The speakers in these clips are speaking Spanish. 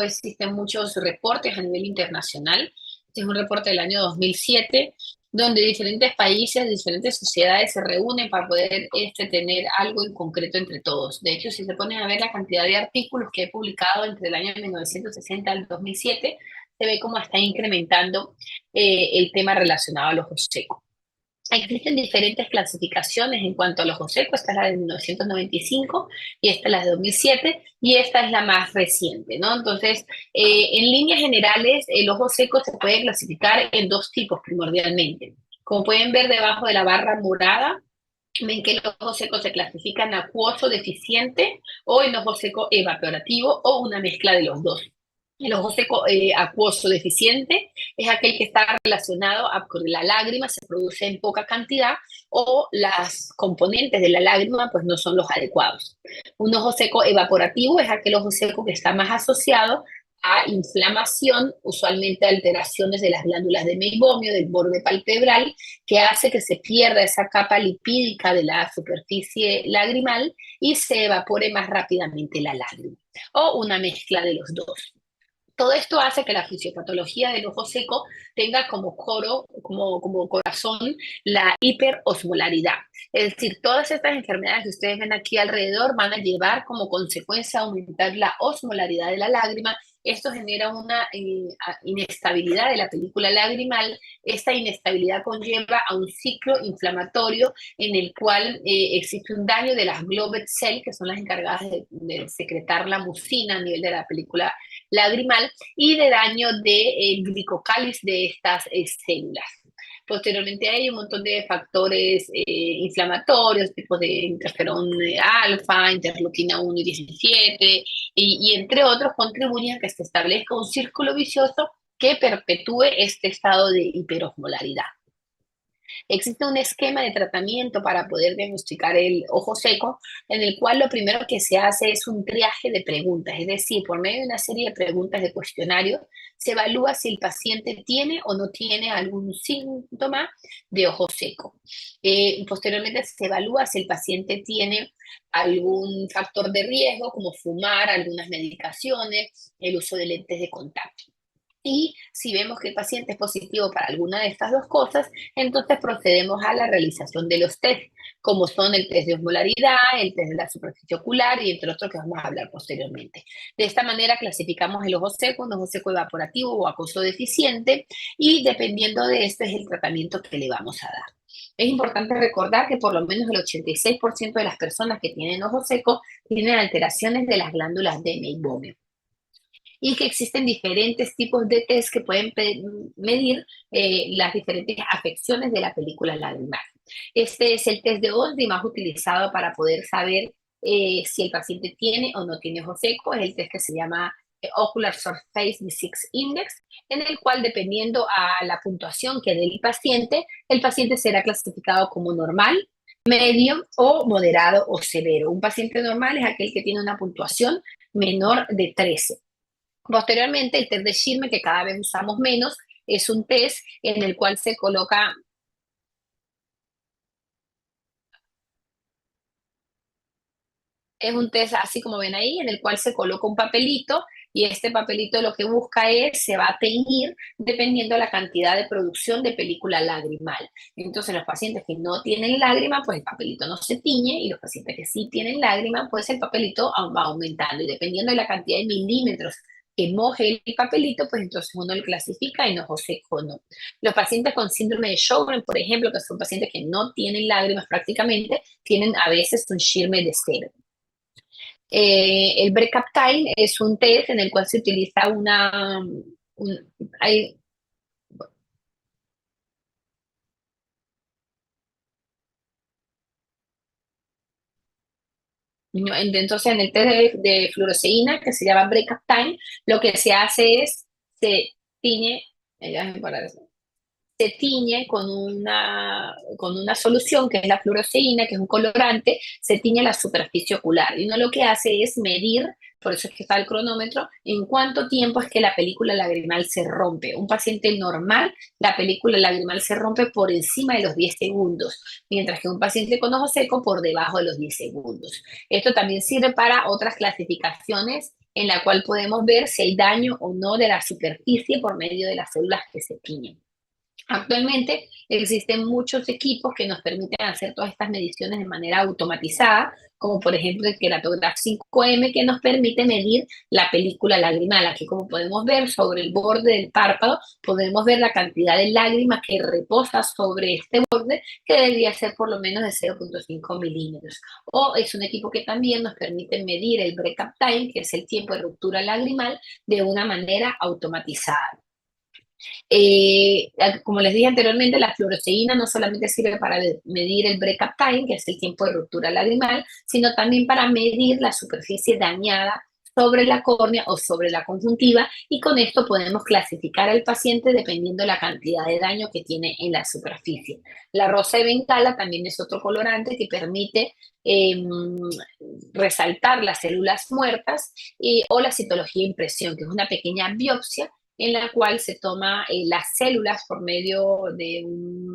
existen muchos reportes a nivel internacional. Este es un reporte del año 2007, donde diferentes países, diferentes sociedades se reúnen para poder tener algo en concreto entre todos. De hecho, si se ponen a ver la cantidad de artículos que he publicado entre el año 1960 al 2007, se ve cómo está incrementando el tema relacionado a los secos. Existen diferentes clasificaciones en cuanto al ojo seco. Esta es la de 1995 y esta es la de 2007 y esta es la más reciente, ¿no? Entonces, en líneas generales, el ojo seco se puede clasificar en dos tipos primordialmente. Como pueden ver debajo de la barra morada, ven que el ojo seco se clasifica en acuoso deficiente o en ojo seco evaporativo o una mezcla de los dos. El ojo seco acuoso deficiente es aquel que está relacionado a que la lágrima se produce en poca cantidad o las componentes de la lágrima pues no son los adecuados. Un ojo seco evaporativo es aquel ojo seco que está más asociado a inflamación, usualmente alteraciones de las glándulas de meibomio, del borde palpebral, que hace que se pierda esa capa lipídica de la superficie lagrimal y se evapore más rápidamente la lágrima, o una mezcla de los dos. Todo esto hace que la fisiopatología del ojo seco tenga como como corazón, la hiperosmolaridad. Es decir, todas estas enfermedades que ustedes ven aquí alrededor van a llevar como consecuencia a aumentar la osmolaridad de la lágrima. Esto genera una inestabilidad de la película lagrimal. Esta inestabilidad conlleva a un ciclo inflamatorio en el cual existe un daño de las Globet Cell, que son las encargadas de secretar la mucina a nivel de la película lagrimal, y de daño de glicocáliz de estas células. Posteriormente hay un montón de factores inflamatorios, tipos de interferón alfa, interleuquina 1 y 17, y entre otros contribuyen a que se establezca un círculo vicioso que perpetúe este estado de hiperosmolaridad. Existe un esquema de tratamiento para poder diagnosticar el ojo seco, en el cual lo primero que se hace es un triaje de preguntas, es decir, por medio de una serie de preguntas de cuestionario, se evalúa si el paciente tiene o no tiene algún síntoma de ojo seco. Posteriormente se evalúa si el paciente tiene algún factor de riesgo, como fumar, algunas medicaciones, el uso de lentes de contacto. Y si vemos que el paciente es positivo para alguna de estas dos cosas, entonces procedemos a la realización de los test, como son el test de osmolaridad, el test de la superficie ocular y entre otros que vamos a hablar posteriormente. De esta manera clasificamos el ojo seco, un ojo seco evaporativo o acuoso deficiente, y dependiendo de esto es el tratamiento que le vamos a dar. Es importante recordar que por lo menos el 86% de las personas que tienen ojo seco tienen alteraciones de las glándulas de meibomio, y que existen diferentes tipos de test que pueden medir las diferentes afecciones de la película lagrimal. Este es el test de Osby más utilizado para poder saber si el paciente tiene o no tiene ojo seco. Es el test que se llama Ocular Surface Disease Index, en el cual, dependiendo a la puntuación que dé el paciente será clasificado como normal, medio o moderado o severo. Un paciente normal es aquel que tiene una puntuación menor de 13. Posteriormente, el test de Schirmer, que cada vez usamos menos, es un test en el cual se coloca, es un test así como ven ahí, en el cual se coloca un papelito, y este papelito lo que busca es, se va a teñir dependiendo de la cantidad de producción de película lagrimal. Entonces, los pacientes que no tienen lágrima, pues el papelito no se tiñe, y los pacientes que sí tienen lágrima, pues el papelito va aumentando, y dependiendo de la cantidad de milímetros que moje el papelito, pues entonces uno lo clasifica en ojo seco o no. Los pacientes con síndrome de Sjögren, por ejemplo, que son pacientes que no tienen lágrimas prácticamente, tienen a veces un Schirmer de cero. El Brecaptine es un test en el cual se utiliza hay, entonces en el test de fluoresceína, que se llama Brecaptine, lo que se hace es, se tiñe, déjame parar eso, se tiñe con una solución que es la fluoresceína, que es un colorante, se tiñe la superficie ocular. Y uno lo que hace es medir, por eso es que está el cronómetro, en cuánto tiempo es que la película lagrimal se rompe. Un paciente normal, la película lagrimal se rompe por encima de los 10 segundos, mientras que un paciente con ojo seco por debajo de los 10 segundos. Esto también sirve para otras clasificaciones en la cual podemos ver si hay daño o no de la superficie por medio de las células que se tiñen. Actualmente existen muchos equipos que nos permiten hacer todas estas mediciones de manera automatizada, como por ejemplo el Keratograph 5M, que nos permite medir la película lagrimal. Aquí, como podemos ver, sobre el borde del párpado podemos ver la cantidad de lágrimas que reposa sobre este borde, que debería ser por lo menos de 0,5 milímetros. O es un equipo que también nos permite medir el break-up time, que es el tiempo de ruptura lagrimal, de una manera automatizada. Como les dije anteriormente, la fluoresceína no solamente sirve para medir el break-up time, que es el tiempo de ruptura lagrimal, sino también para medir la superficie dañada sobre la córnea o sobre la conjuntiva, y con esto podemos clasificar al paciente dependiendo de la cantidad de daño que tiene en la superficie. La rosa de Bengala también es otro colorante que permite resaltar las células muertas, o la citología de impresión, que es una pequeña biopsia en la cual se toma las células por medio de un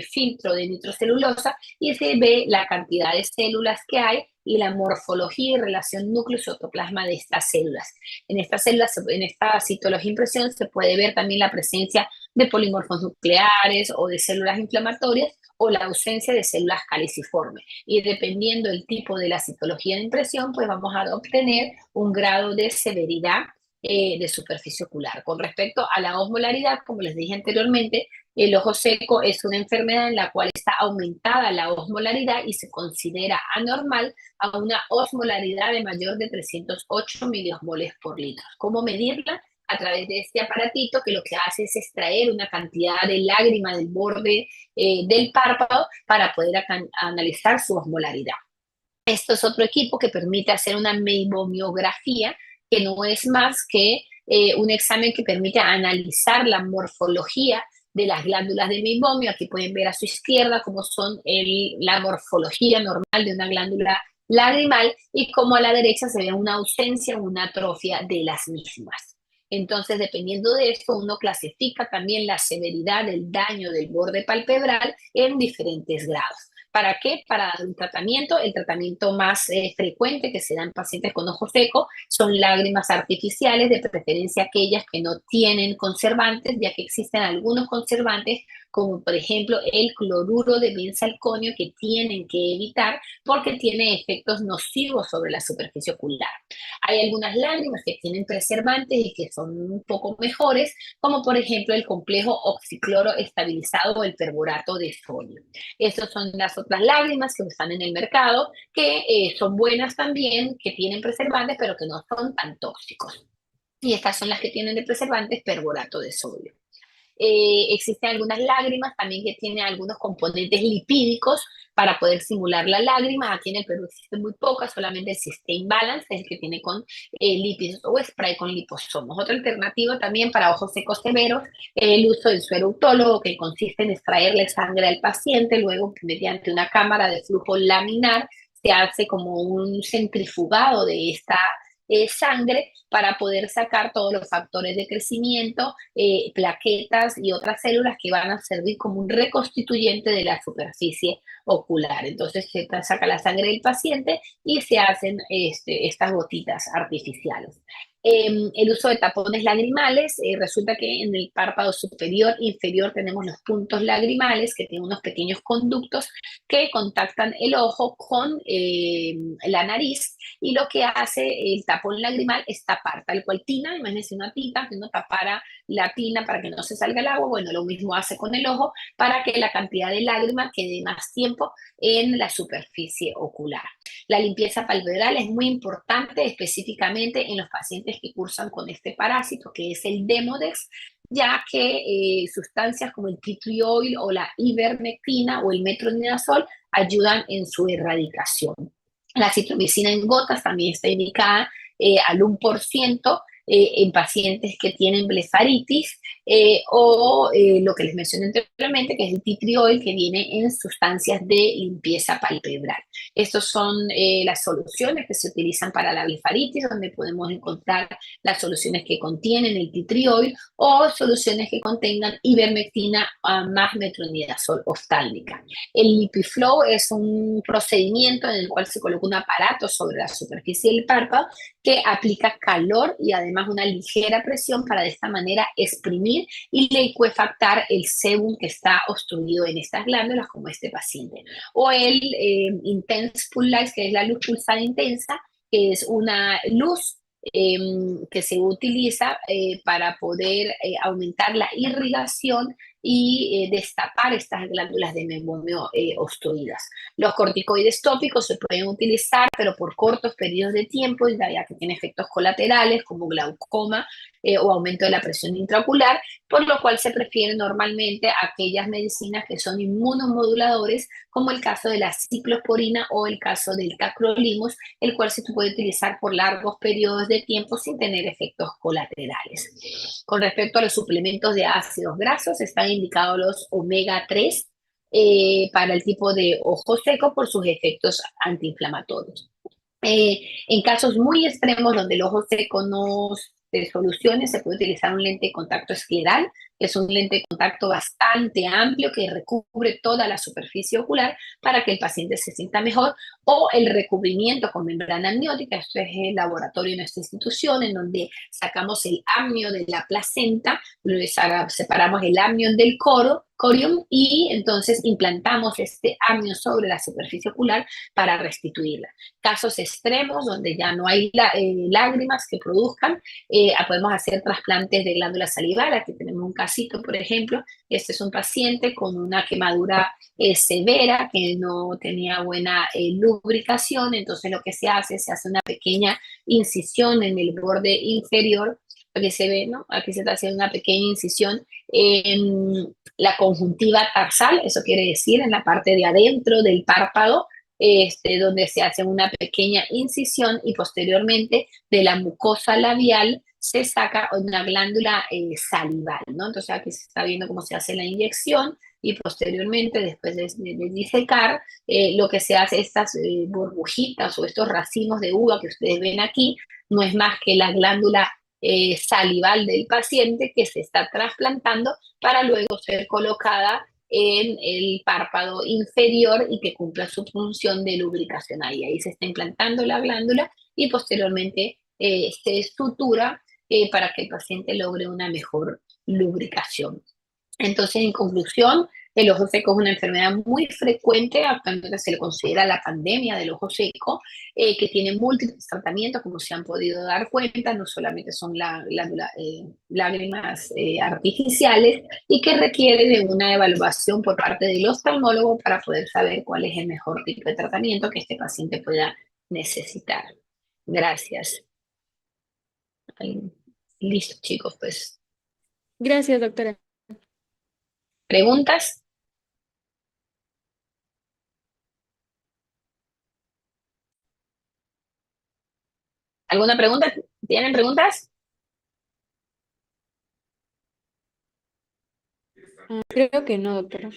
filtro de nitrocelulosa y se ve la cantidad de células que hay y la morfología y relación núcleo-citoplasma de estas células. En estas células, en esta citología de impresión, se puede ver también la presencia de polimorfos nucleares o de células inflamatorias, o la ausencia de células caliciformes. Y dependiendo del tipo de la citología de impresión, pues vamos a obtener un grado de severidad de superficie ocular. Con respecto a la osmolaridad, como les dije anteriormente, el ojo seco es una enfermedad en la cual está aumentada la osmolaridad y se considera anormal a una osmolaridad de mayor de 308 miliosmoles por litro. ¿Cómo medirla? A través de este aparatito, que lo que hace es extraer una cantidad de lágrima del borde del párpado para poder analizar su osmolaridad. Esto es otro equipo que permite hacer una meibomiografía, que no es más que un examen que permite analizar la morfología de las glándulas de meibomio. Aquí pueden ver a su izquierda cómo son la morfología normal de una glándula lagrimal, y cómo a la derecha se ve una ausencia o una atrofia de las mismas. Entonces, dependiendo de esto, uno clasifica también la severidad del daño del borde palpebral en diferentes grados. ¿Para qué? Para dar un tratamiento. El tratamiento más frecuente que se da en pacientes con ojo seco son lágrimas artificiales, de preferencia aquellas que no tienen conservantes, ya que existen algunos conservantes, como por ejemplo el cloruro de benzalconio, que tienen que evitar porque tiene efectos nocivos sobre la superficie ocular. Hay algunas lágrimas que tienen preservantes y que son un poco mejores, como por ejemplo el complejo oxicloro estabilizado o el perborato de sodio. Estas son las otras lágrimas que están en el mercado, que son buenas también, que tienen preservantes, pero que no son tan tóxicos. Y estas son las que tienen de preservantes perborato de sodio. Existen algunas lágrimas también que tienen algunos componentes lipídicos para poder simular la lágrima. Aquí en el Perú existen muy pocas, solamente el Systane Balance es el que tiene con lípidos, o spray con liposomos. Otra alternativa también para ojos secos severos, el uso del suero autólogo, que consiste en extraerle sangre al paciente, luego mediante una cámara de flujo laminar se hace como un centrifugado de esta sangre para poder sacar todos los factores de crecimiento, plaquetas y otras células que van a servir como un reconstituyente de la superficie ocular. Entonces se saca la sangre del paciente y se hacen estas gotitas artificiales. El uso de tapones lagrimales, resulta que en el párpado superior e inferior tenemos los puntos lagrimales, que tienen unos pequeños conductos que contactan el ojo con la nariz, y lo que hace el tapón lagrimal es tapar, tal cual tina. Imagínense una tinta, que uno tapara la tina para que no se salga el agua. Bueno, lo mismo hace con el ojo para que la cantidad de lágrima quede más tiempo en la superficie ocular. La limpieza palpebral es muy importante, específicamente en los pacientes que cursan con este parásito, que es el Demodex, ya que sustancias como el tea tree oil o la ivermectina o el metronidazol ayudan en su erradicación. La citromicina en gotas también está indicada al 1% en pacientes que tienen blefaritis, o lo que les mencioné anteriormente, que es el tea tree oil, que viene en sustancias de limpieza palpebral. Estas son las soluciones que se utilizan para la blefaritis, donde podemos encontrar las soluciones que contienen el tea tree oil, o soluciones que contengan ivermectina más metronidazol oftálmica. El LipiFlow es un procedimiento en el cual se coloca un aparato sobre la superficie del párpado que aplica calor y además una ligera presión para de esta manera exprimir y liquefactar el sebum que está obstruido en estas glándulas, como este paciente. O el Intense Pulse Light, que es la luz pulsada intensa, que es una luz eh, que se utiliza para poder aumentar la irrigación y destapar estas glándulas de mebomio obstruidas. Los corticoides tópicos se pueden utilizar, pero por cortos periodos de tiempo, ya que tiene efectos colaterales como glaucoma o aumento de la presión intraocular, por lo cual se prefieren normalmente aquellas medicinas que son inmunomoduladores, como el caso de la ciclosporina o el caso del tacrolimus, el cual se puede utilizar por largos periodos de tiempo sin tener efectos colaterales. Con respecto a los suplementos de ácidos grasos, están indicados los omega 3 para el tipo de ojo seco por sus efectos antiinflamatorios. En casos muy extremos donde el ojo seco no se solucione, se puede utilizar un lente de contacto escleral, que es un lente de contacto bastante amplio que recubre toda la superficie ocular para que el paciente se sienta mejor, o el recubrimiento con membrana amniótica. Esto es el laboratorio de nuestra institución, en donde sacamos el amnio de la placenta, separamos el amnion del corium y entonces implantamos este amnio sobre la superficie ocular para restituirla. Casos extremos donde ya no hay lágrimas que produzcan, podemos hacer trasplantes de glándula salival. Aquí tenemos un casito, por ejemplo. Este es un paciente con una quemadura severa que no tenía buena lubricación, entonces lo que se hace una pequeña incisión en el borde inferior. Aquí se ve, ¿no? Aquí se está haciendo una pequeña incisión en la conjuntiva tarsal, eso quiere decir en la parte de adentro del párpado, donde se hace una pequeña incisión y posteriormente de la mucosa labial se saca una glándula salival, ¿no? Entonces aquí se está viendo cómo se hace la inyección y posteriormente, después de disecar, lo que se hace, estas burbujitas o estos racimos de uva que ustedes ven aquí, no es más que la glándula salival del paciente que se está trasplantando para luego ser colocada en el párpado inferior y que cumpla su función de lubricación ahí. Ahí se está implantando la glándula y posteriormente se sutura para que el paciente logre una mejor lubricación. Entonces, en conclusión, el ojo seco es una enfermedad muy frecuente, actualmente se le considera la pandemia del ojo seco, que tiene múltiples tratamientos, como se han podido dar cuenta, no solamente son lágrimas artificiales, y que requiere de una evaluación por parte del oftalmólogo para poder saber cuál es el mejor tipo de tratamiento que este paciente pueda necesitar. Gracias. Listo, chicos, pues. Gracias, doctora. ¿Preguntas? ¿Alguna pregunta? ¿Tienen preguntas? Creo que no, doctora.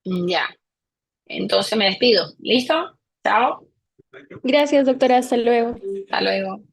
Ya, entonces me despido. ¿Listo? Chao. Gracias, doctora. Hasta luego. Hasta luego.